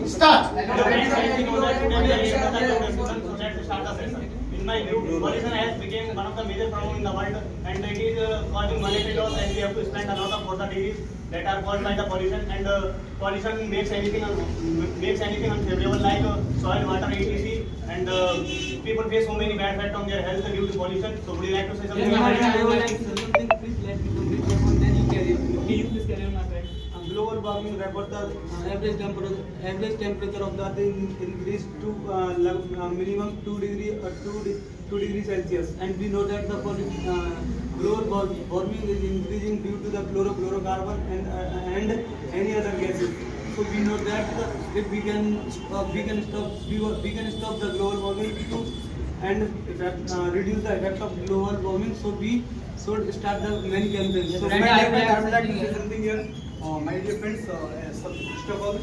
Start. In my view, pollution has become one of the major problems in the world, and it is causing monetary loss, and we have to spend a lot of water disease that are caused by the pollution. And pollution makes anything unfavorable, like soil, water, etc. And people face so many bad effects on their health due to pollution. So, would you like to say something? Yes, I would like to say something. Please let me complete my point. Then you carry on. Okay, you please carry on, my friend. Global warming refers the average temperature of the earth increased to minimum 2 degrees Celsius, and we know that the global warming is increasing due to the chlorofluorocarbon and any other gases. So we know that if we can stop the global warming and reduce the effect of global warming, so we should start the many campaigns. So I would like to say something here. My dear friends, first of all,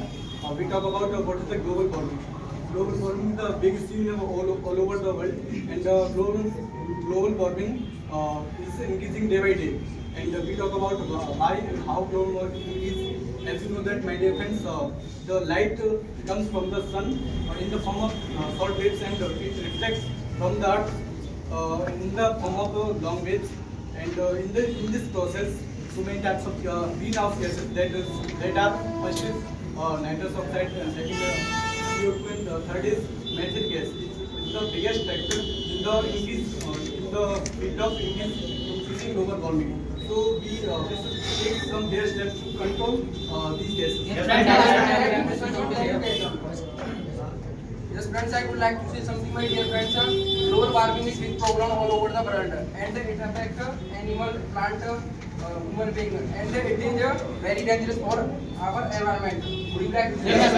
we talk about what is the global warming. Global warming is the biggest issue all over the world, and global warming is increasing day by day. And we talk about why and how global warming is. As you know that, my dear friends, the light comes from the sun in the form of short waves, and it reflects from the earth in the form of long waves. And in this process, so many types of greenhouse gases that are first is nitrous oxide, second CO2, and third is methane gas. It's the biggest factor in the increase in the rate of increasing global warming. So we should take some fair steps to control these gases. Yes, friends, I would like to say something, my dear friends. Global warming is a big problem all over the world, and it affects animal, plant, human being, and it is very dangerous for our environment. Would you like to say? Yes,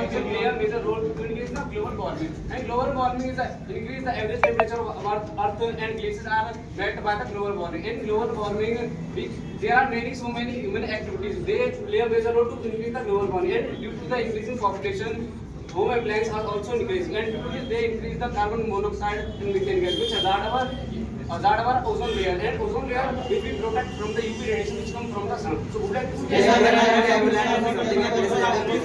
play a major role to increase the global warming. And global warming is increase the average temperature of our Earth, and glaciers are melted by the global warming. In global warming, there are so many human activities. They play a major role to increase the global warming. And due to the increasing population, home appliances are also increasing, and due to this, they increase the carbon monoxide and methane gas, which hazard our ozone layer, and ozone layer will be protected from the UV radiation which come from the sun. So would like to say? Yes, I would like to say something.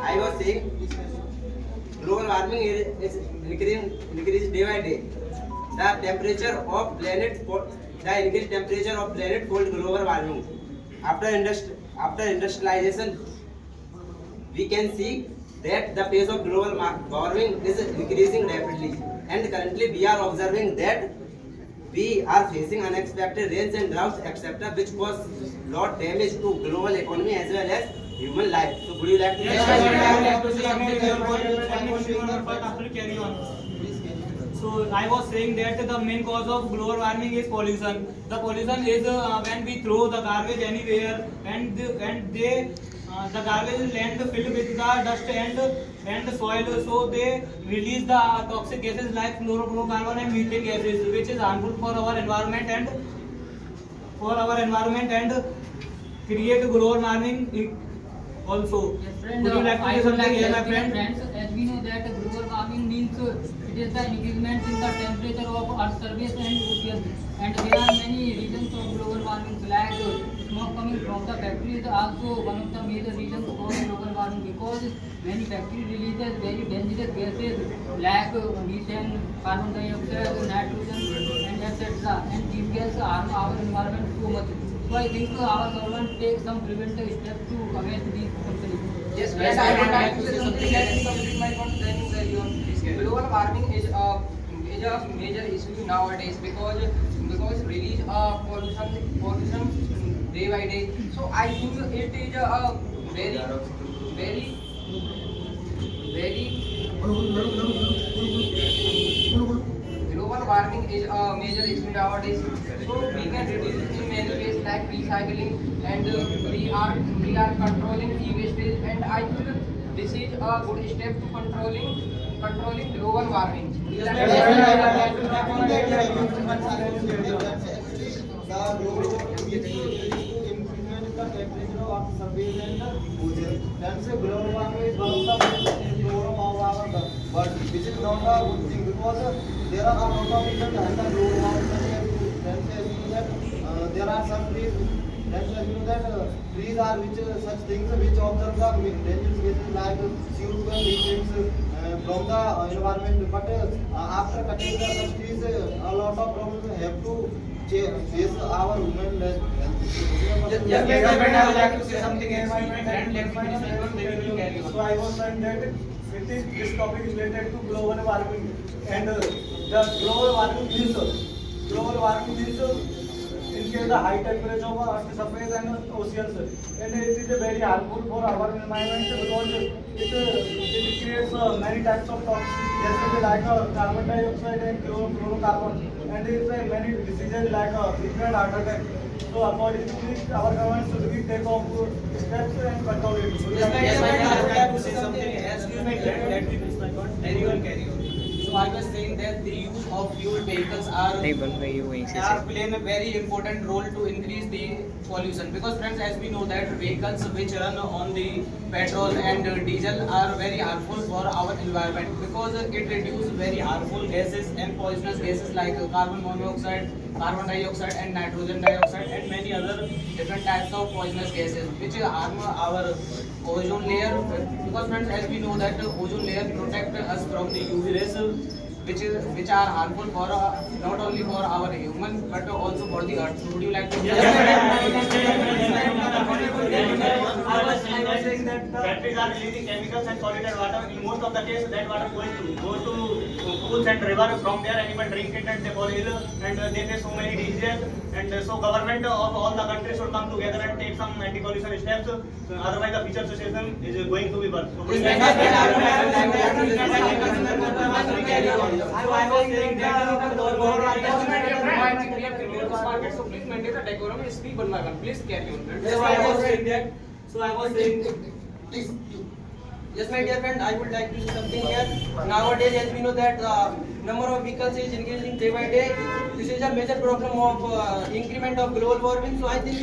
I was saying global warming is increasing day by day. The increased temperature of planet called global warming. After industrialization, we can see that the pace of global warming is increasing rapidly, and currently we are observing that we are facing unexpected rains and droughts, etc., which cause lot damage to global economy as well as human life. So would you like to? Yes, I would like to say carry on. So I was saying that the main cause of global warming is pollution. The pollution is when we throw the garbage anywhere, and the garbage is land filled with the dust and soil. So they release the toxic gases like chlorofluorocarbon and methane gases, which is harmful for our environment and create global warming also. Yes, friend, Would you like to say something here, my friend? Friends, as we know that global warming means it is the increment in the temperature of Earth's surface and oceans. And there are many reasons of global warming, like smoke coming from the factories is also one of the major reasons for global warming, because many factories releases very dangerous gases like methane, carbon dioxide, nitrogen, and etc. And these gases harm our environment so much. So I think our government takes some preventive steps to against these companies. Yes, I would like to say something. Let me complete my point. Then carry on. Global warming is a major issue nowadays, because release pollution day by day. So I think it is a very global warming is a major issue nowadays. So we can reduce it in many ways, like recycling, and we are controlling e-wastage, and I think this is a good step to controlling global warming. Global warming is one of the problem of our world, which is not a good thing, because there are a lot of reasons behind the global warming. There are some trees Then you know that trees are which such things which observe the dangerous gases like CO2 and methane from the environment. But after cutting the such trees, a lot of problems have to face our human health. Yes, I would like to say something. So I was saying that this topic is related to global warming, and the global warming means increase the high temperature of Earth's surface and oceans, and it is very harmful for our environment because it creates many types of toxic gases like carbon dioxide and chlorocarbon, and there is many diseases like frequent heart attack. So according to this, our government should be take off steps and control it. Yes, I would like to say something. Excuse me, let me finish my thought. Carry on. So I was saying that the use of fuel vehicles are playing a very important role to increase the pollution. Because friends, as we know that vehicles which run on the petrol and diesel are very harmful for our environment because it reduces very harmful gases and poisonous gases like carbon monoxide, carbon dioxide and nitrogen dioxide and many other different types of poisonous gases which harm our ozone layer. Because friends, as we know that the ozone layer protects us from the UV rays which are harmful for not only for our human but also for the earth. So would you like to? I was saying that batteries are releasing chemicals and polluted water. In most of the cases, that water goes to pools and rivers. From there, animals drink it and they fall ill, and they face so many diseases. And so, government of all the countries should come together and take some anti-pollution steps. Otherwise, the future situation is going to be worse. So, I was saying that so please maintain the decorum and speak one by one. Please carry on. I was saying, please. Yes, my dear friend, I would like to say something here. Nowadays, as we know that number of vehicles is increasing day by day. This is a major problem of increment of global warming. So I think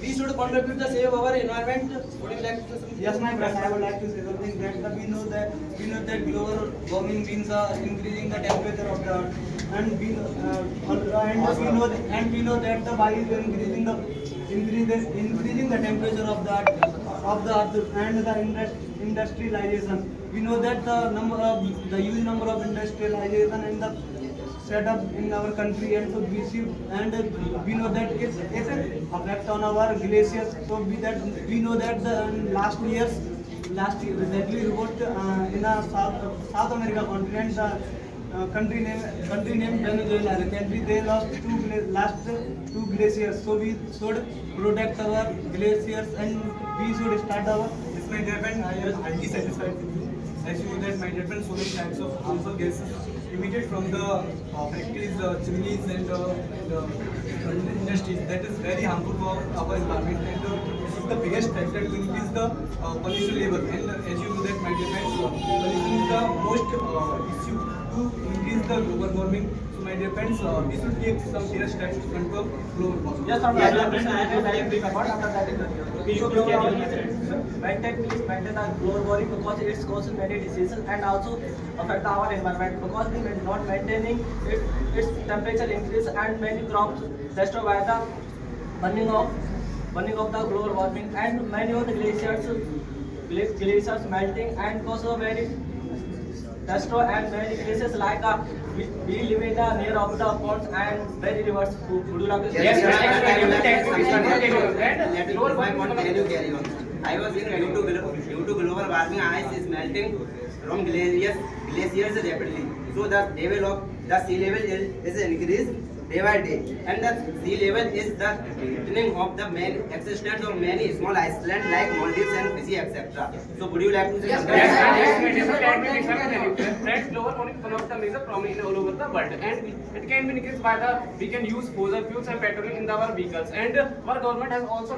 we should contribute to save our environment. Would you like to say something? Yes, my friend, I would like to say something that we know that global warming means increasing the temperature of the earth, and we know that the why is increasing the temperature of the earth and the industrialization. We know that the huge number of industrialization and the setup in our country, and so we know that it's effect on our glaciers. So we know that the last year exactly report in a South America continent, country named Venezuela. Recently they lost two glaciers. So we should protect our glaciers and we should start our. Yes, my dear friend, I am highly satisfied with you. As you know that my dear friend, so many types of harmful gases emitted from the factories, chimneys and industries, that is very harmful for our environment, and this is the biggest factor to increase the pollution level. And as you know that my dear friends, pollution is the most issue to increase the global warming. So my dear friends, we should take some serious steps to control global warming. Yes, maintain the global warming because it causes many diseases and also affect our environment because we are not maintaining its temperature increase and many crops destroyed by the burning of the global warming, and many of the glaciers melting and cause a very destroy and many places like we live in the near of the ponds and many rivers. Would you like to say? Yes, carry on. I was saying due to global warming, ice is melting from glaciers rapidly. So the level of the sea level is increased day by day, and the sea level is the beginning of the main existence of many small islands like Maldives and Fiji, etc. So would you like to say something? Yes, global warming is one of the major problems all over the world, and it can be increased by we can use fossil fuels and petroleum in our vehicles, and our government has also